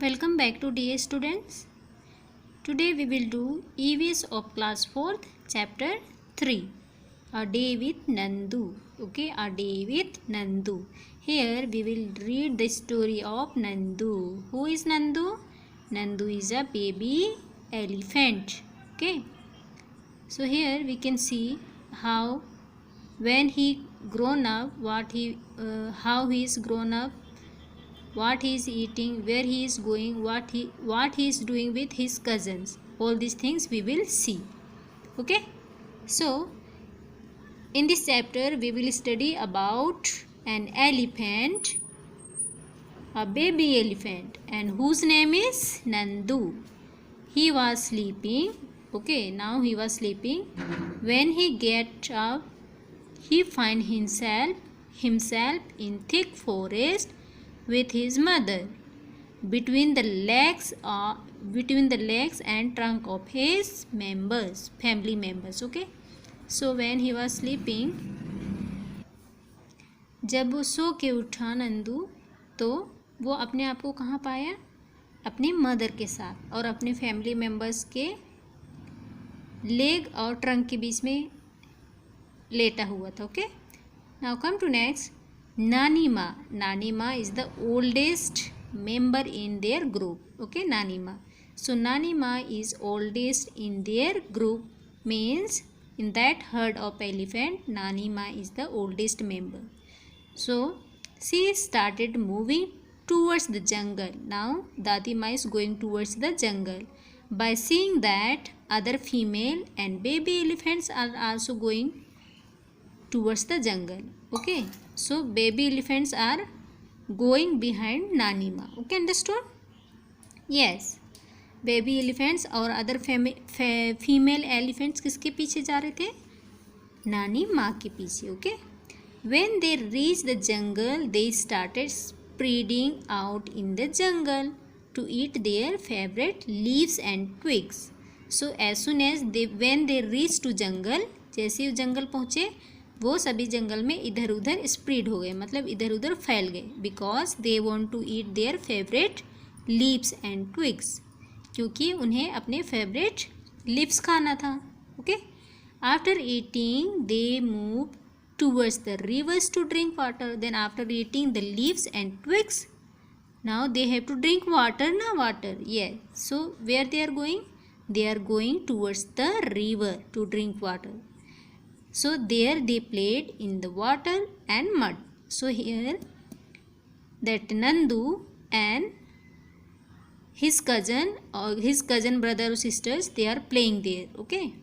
Welcome back to DA students. Today we will do EVS of class 4th chapter 3, A Day with Nandu. Okay, A Day with Nandu. Here we will read the story of Nandu. Who is Nandu? Nandu is a baby elephant. Okay, so here we can see how when he grown up, how he is grown up, what he is eating, where he is going, what he is doing with his cousins. All these things we will see. Okay, so in this chapter we will study about an elephant, a baby elephant, and whose name is Nandu. He was sleeping. Okay, now he was sleeping. When he get up, he find himself in thick forest with his mother, between the legs and trunk of his family members. Okay, so when he was sleeping, जब वो सो के उठा नंदू, तो वो अपने आप को कहाँ पाया? अपनी मदर के साथ और अपने फैमिली मेम्बर्स के लेग और ट्रंक के बीच में लेटा हुआ था. Okay, now come to next. Nani Ma is the oldest member in their group. Okay, Nani Ma. So Nani Ma is oldest in their group, means in that herd of elephant, Nani Ma is the oldest member. So she started moving towards the jungle. Now Dadi Ma is going towards the jungle. By seeing that other female and baby elephants are also going towards the jungle. Okay, so baby elephants are going behind Nani Ma. Okay, understood? Yes, baby elephants और other female elephants किसके पीछे जा रहे थे? नानी माँ के पीछे. Okay, when they reached the jungle, they started spreading out in the jungle to eat their favorite leaves and twigs. So as soon as when they reached to jungle, जैसे ही जंगल पहुँचे, वो सभी जंगल में इधर उधर स्प्रेड हो गए, मतलब इधर उधर फैल गए. Because they want to eat their favourite leaves and twigs, क्योंकि उन्हें अपने फेवरेट लीव्स खाना था. Okay, after eating they move towards the rivers to drink water. Then after eating the leaves and twigs, now they have to drink water ना. Water, yes. So where they are going? They are going towards the river to drink water. So there they played in the water and mud. So here that Nandu and his cousin brother or sisters, they are playing there. Okay,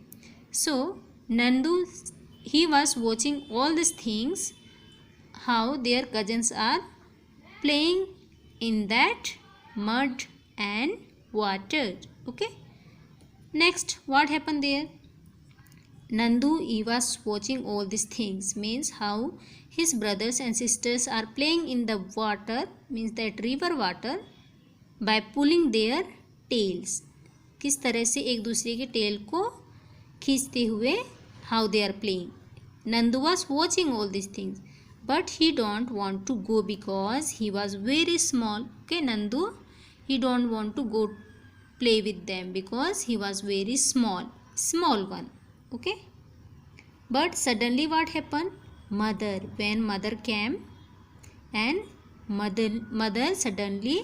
so Nandu, he was watching all these things, how their cousins are playing in that mud and water. Okay, next what happened there? Nandu, he was watching all these things, means how his brothers and sisters are playing in the water, means that river water, by pulling their tails. किस तरह से एक दूसरे के tell को खींचते हुए, how they are playing. Nandu was watching all these things, but he don't want to go because he was very small. Okay, Nandu, he don't want to go play with them because he was very small one. Okay, but suddenly what happened? When mother came, and mother suddenly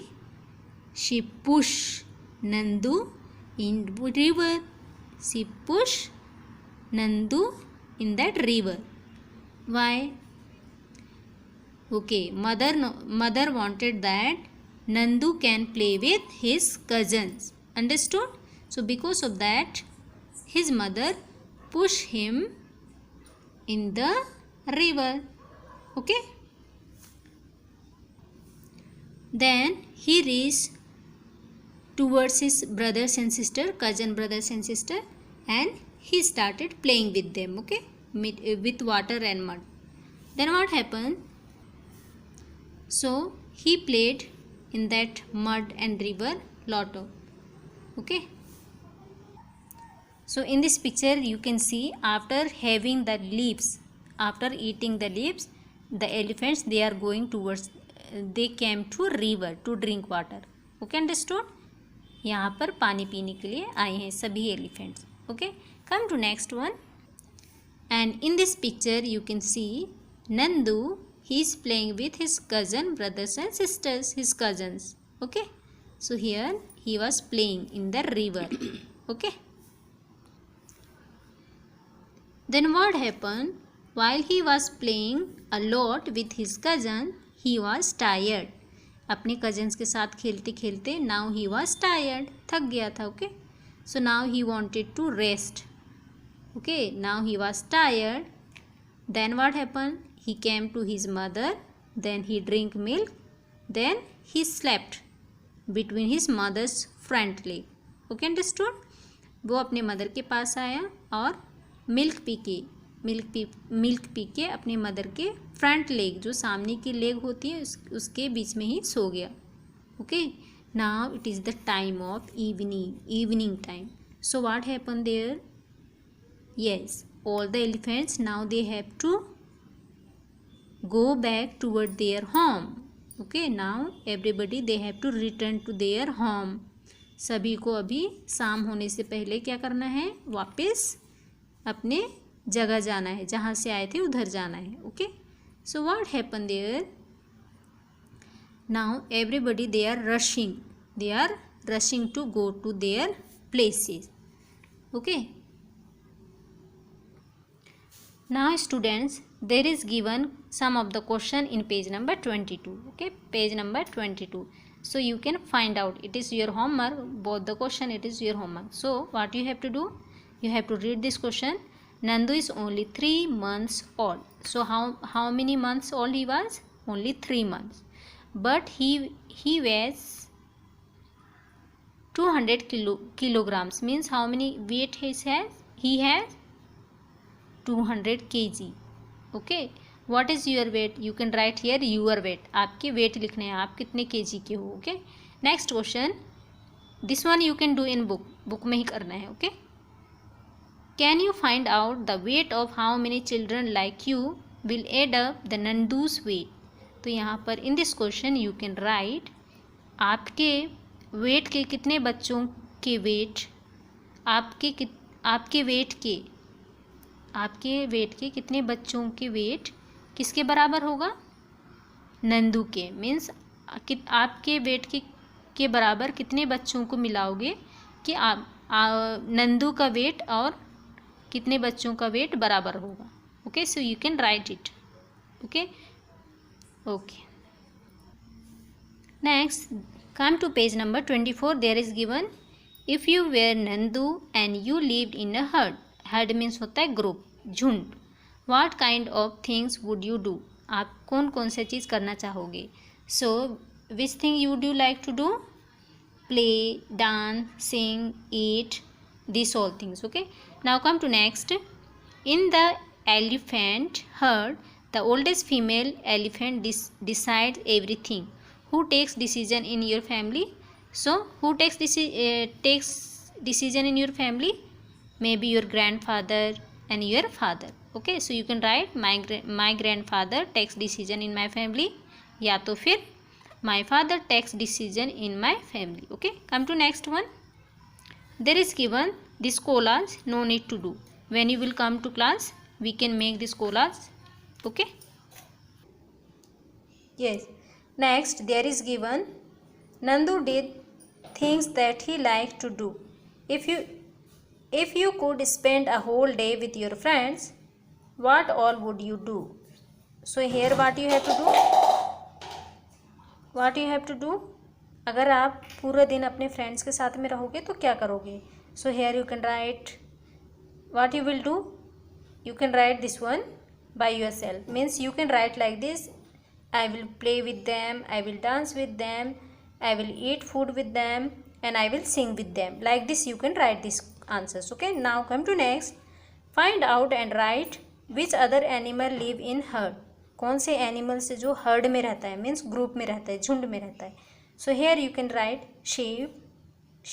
she pushed Nandu in river. She pushed Nandu in that river. Why? Okay, mother wanted that Nandu can play with his cousins. Understood? So because of that, his mother push him in the river. Okay, then he reached towards his brothers and sister, cousin brothers and sister, and he started playing with them. Okay, with water and mud. Then what happened? So he played in that mud and river lot of. Okay, so in this picture you can see, after having the leaves, after eating the leaves, the elephants, they are going towards, they came to river to drink water. Okay understood. यहाँ पर पानी पीने के लिए आए हैं सभी elephants. Okay, come to next one. And in this picture you can see Nandu, he is playing with his cousin, brothers and sisters, his cousins. Okay, so here he was playing in the river. Okay, then what happened? While he was playing a lot with his cousin, he was tired. अपने cousins के साथ खेलते खेलते now he was tired, थक गया था. Okay, so now he wanted to rest. Okay, now he was tired. Then what happened? He came to his mother, then he drank milk, then he slept between his mother's front leg. Okay, understood? वो अपने mother के पास आया और milk P के अपने mother के front leg, जो सामने की लेग होती है, उसके बीच में ही सो गया. Okay, now it is the time of evening time. So what happen there? Yes, all the elephants now they have to go back toward their home. Okay, now everybody they have to return to their home. सभी को अभी शाम होने से पहले क्या करना है? वापस अपने जगह जाना है, जहाँ से आए थे उधर जाना है. Okay, so what happened there? Now everybody they are rushing to go to their places. Okay, now students, there is given some of the question in page number 22. Okay, page number 22. So you can find out. It is your homework. Both the question, it is your homework. So what you have to do? You have to read this question. Nandu is only 3 months old. So how many months old he was? Only 3 months. But he weighs 200 kilograms. Means how many weight he has? He has 200 kg. Okay, what is your weight? You can write here your weight. आपके weight लिखने हैं, आप कितने kg के हो. Okay, next question. This one you can do in book में ही करना है. Okay, can you find out the weight of how many children like you will add up the Nandu's weight? तो यहाँ पर in this question you can write आपके weight के कितने बच्चों के weight, आपके वेट के कितने बच्चों के वेट किसके बराबर होगा? नंदू के. मीन्स आपके वेट के बराबर कितने बच्चों को मिलाओगे कि आप नंदू का वेट और कितने बच्चों का वेट बराबर होगा. Okay, so you can write it. Okay, next come to page number 24. There is given if you were Nandu and you lived in a herd. Herd means होता है ग्रुप, झुंड. What kind of things would you do? आप कौन सा चीज़ करना चाहोगे? So which thing you do like to do? Play, dance, sing, eat, this all things. Okay, now come to next. In the elephant herd the oldest female elephant decides everything. Who takes decision in your family? So who takes decision in your family? Maybe your grandfather and your father. Okay, so you can write my grandfather takes decision in my family, या तो फिर my father takes decision in my family. Okay, come to next one. There is given this collage, no need to do. When you will come to class we can make this collage. Okay, yes. Next there is given Nandu did things that he liked to do. If you could spend a whole day with your friends, what all would you do? So here what you have to do? अगर आप पूरा दिन अपने friends के साथ में रहोगे तो क्या करोगे? So here you can write what you will do. You can write this one by yourself. Means you can write like this: I will play with them, I will dance with them, I will eat food with them, and I will sing with them. Like this you can write this answers. Okay, now come to next. Find out and write which other animal live in herd. कौन से animal से जो heard में रहता है, means group में रहता है, झुंड में रहता है. So here you can right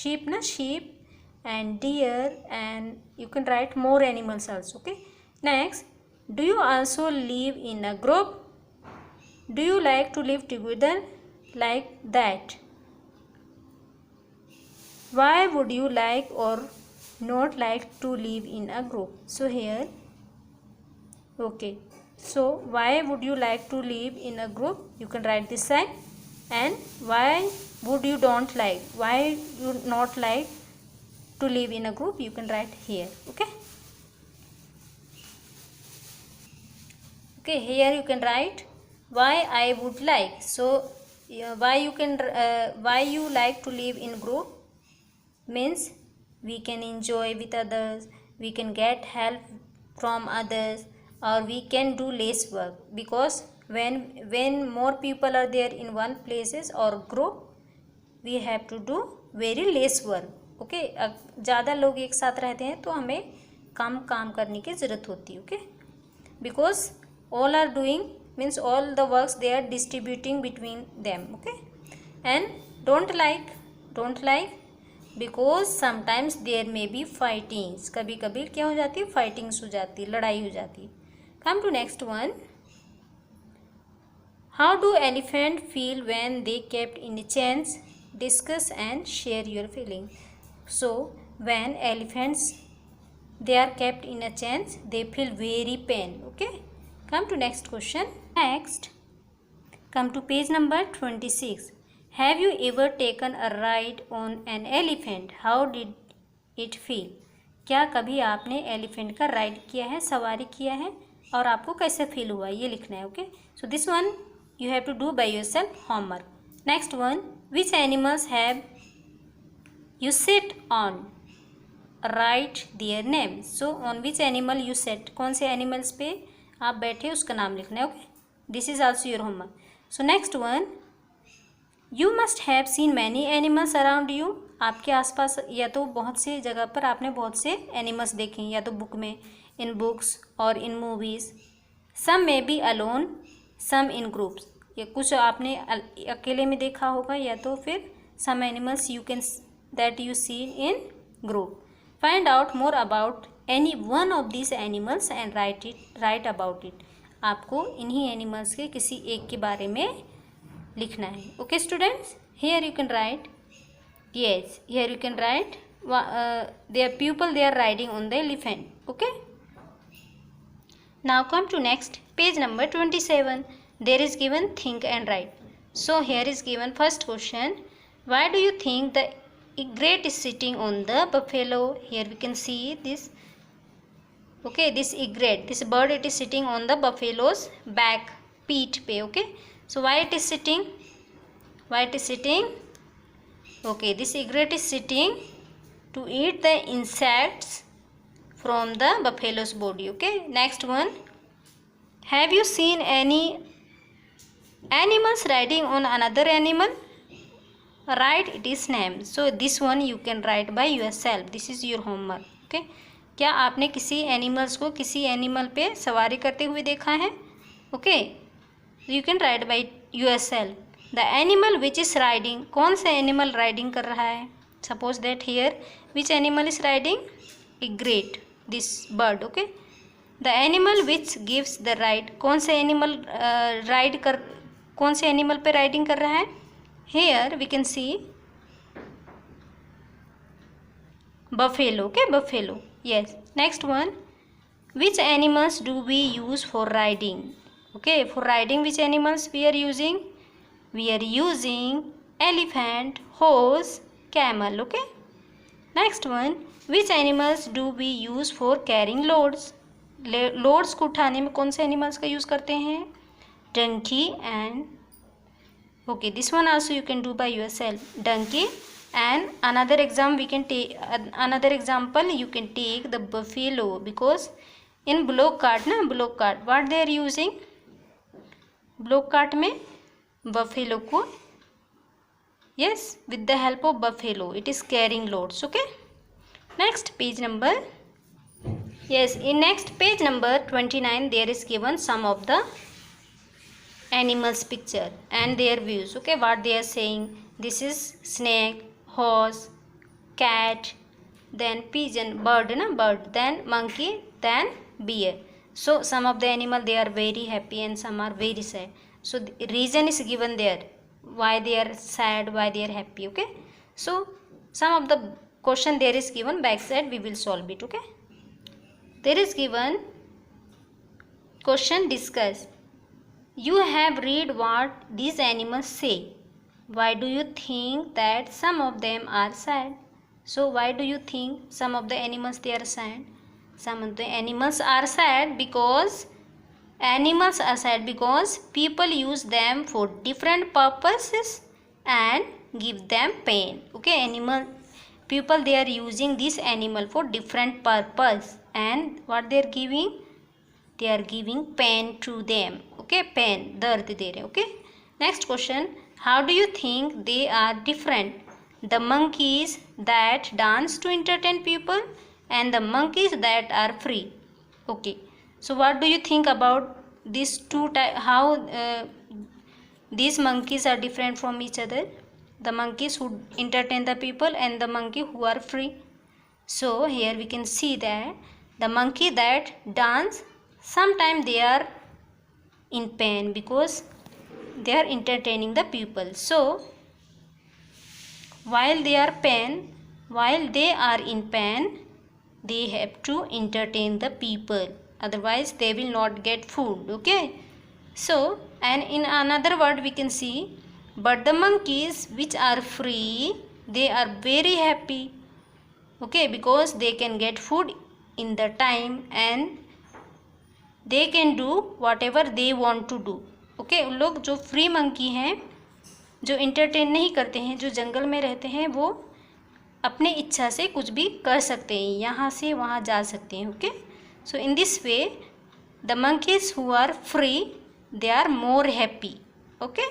sheep ना sheep and deer, and you can write more animals also. Okay, next, do you also live in a group? Do you like to live together like that? why would you like or not like to live in a group? So here, okay, so why would you like to live in a group? You can write this side. And why would you don't like, why you not like to live in a group, you can write here. Okay, okay, here you can write why I would like. So why you can why you like to live in group means we can enjoy with others, we can get help from others, or we can do less work, because when more people are there in one places or group, we have to do very less work. Okay, ज़्यादा लोग एक साथ रहते हैं तो हमें कम काम करने की ज़रूरत होती है. Okay, because all are doing means all the works they are distributing between them. Okay, and don't like because sometimes there may be fightings. कभी कभी क्या हो जाती है, फाइटिंग्स हो जाती है, लड़ाई हो जाती है. Come to next one. How do elephant feel when they kept in chains? Discuss and share your feeling. So when elephants they are kept in a chains, they feel very pain. Okay, come to next question. Next, come to page number 26. Have you ever taken a ride on an elephant? How did it feel? क्या कभी आपने elephant का ride किया है, सवारी किया है, और आपको कैसे फील हुआ, ये लिखना है. Okay, so this one you have to do by yourself homework. Next one, which animals have you sit on? Write their name. So on which animal you sit, कौन से animals पे आप बैठे उसका नाम लिखना है. Okay, this is also your homework. So next one, you must have seen many animals around you. आपके आसपास या तो बहुत से जगह पर आपने बहुत से एनिमल्स देखे, या तो बुक में, इन बुक्स और इन movies. Some may be alone, some in groups. ये कुछ आपने अकेले में देखा होगा, या तो फिर some animals you can that you see in group. Find out more about any one of these animals and write about it. आपको इन्हीं एनिमल्स के किसी एक के बारे में लिखना है. Okay students, here you can write, yes, here you can write their pupil they are riding on the elephant. Okay, now come to next page number 27. There is given think and write. So here is given first question, why do you think the egret is sitting on the buffalo? Here we can see this. Okay, this egret, this bird, it is sitting on the buffalo's back, peat pe. Okay, so why it is sitting, why it is sitting? Okay, this egret is sitting to eat the insects from the buffalo's body. Okay, next one, have you seen any animals riding on another animal? Write its name. So this one you can write by yourself. This is your homework. Okay, क्या आपने किसी animals को किसी animal पे सवारी करते हुए देखा है? Okay, you can right by your self. The animal which is riding, कौन सा एनिमल राइडिंग कर रहा है? Suppose that here which animal is riding? Egret, this bird. Okay, the animal which gives the ride, कौन सा animal कौन से animal पे राइडिंग कर रहा है? Here we can see buffalo. Okay, buffalo. Yes, next one, which animals do we use for riding? Okay, for riding which animals we are using? We are using elephant, horse, camel. Okay, next one, which animals do we use for carrying loads? Loads को उठाने में कौन से animals का use करते हैं? Donkey and okay, this one also you can do by yourself. Donkey. And another example we can take, another example you can take the buffalo, because in block cart na, block cart what they are using, block cart में buffalo को, yes, with the help of buffalo it is carrying loads. Okay, next page number, yes, in next page number 29 there is given some of the animals picture and their views. Okay, what they are saying, this is snake, horse, cat, then pigeon, bird na, bird, then monkey, then bear. So some of the animal they are very happy and some are very sad. So the reason is given there, why they are sad, why they are happy. Okay, so some of the question there is given, back side we will solve it. Okay, there is given question, discuss. You have read what these animals say. Why do you think that some of them are sad? So why do you think some of the animals they are sad? Some of the animals are sad because people use them for different purposes and give them pain. Okay, people they are using this animal for different purpose, and what they are giving? They are giving pain to them. Okay, pain, दर्द दे रहे हैं. Okay, next question, how do you think they are different? The monkeys that dance to entertain people and the monkeys that are free. Okay, so what do you think about these two types? How these monkeys are different from each other? The monkeys who entertain the people and the monkey who are free. So here we can see that the monkey that dance, sometimes they are in pain because they are entertaining the people. So while they are in pain, they have to entertain the people, otherwise they will not get food. Okay, so and in another word we can see, but the monkeys which are free, they are very happy. Okay, because they can get food in the time and they can do whatever they want to do. Okay, उन लोग जो free monkey हैं, जो entertain नहीं करते हैं, जो जंगल में रहते हैं, वो अपने इच्छा से कुछ भी कर सकते हैं, यहाँ से वहाँ जा सकते हैं. Okay, so in this way the monkeys who are free, they are more happy. Okay,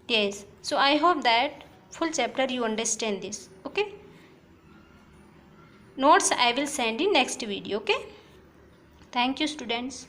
yes, so I hope that full chapter you understand this. Okay, notes I will send in next video. Okay, thank you students.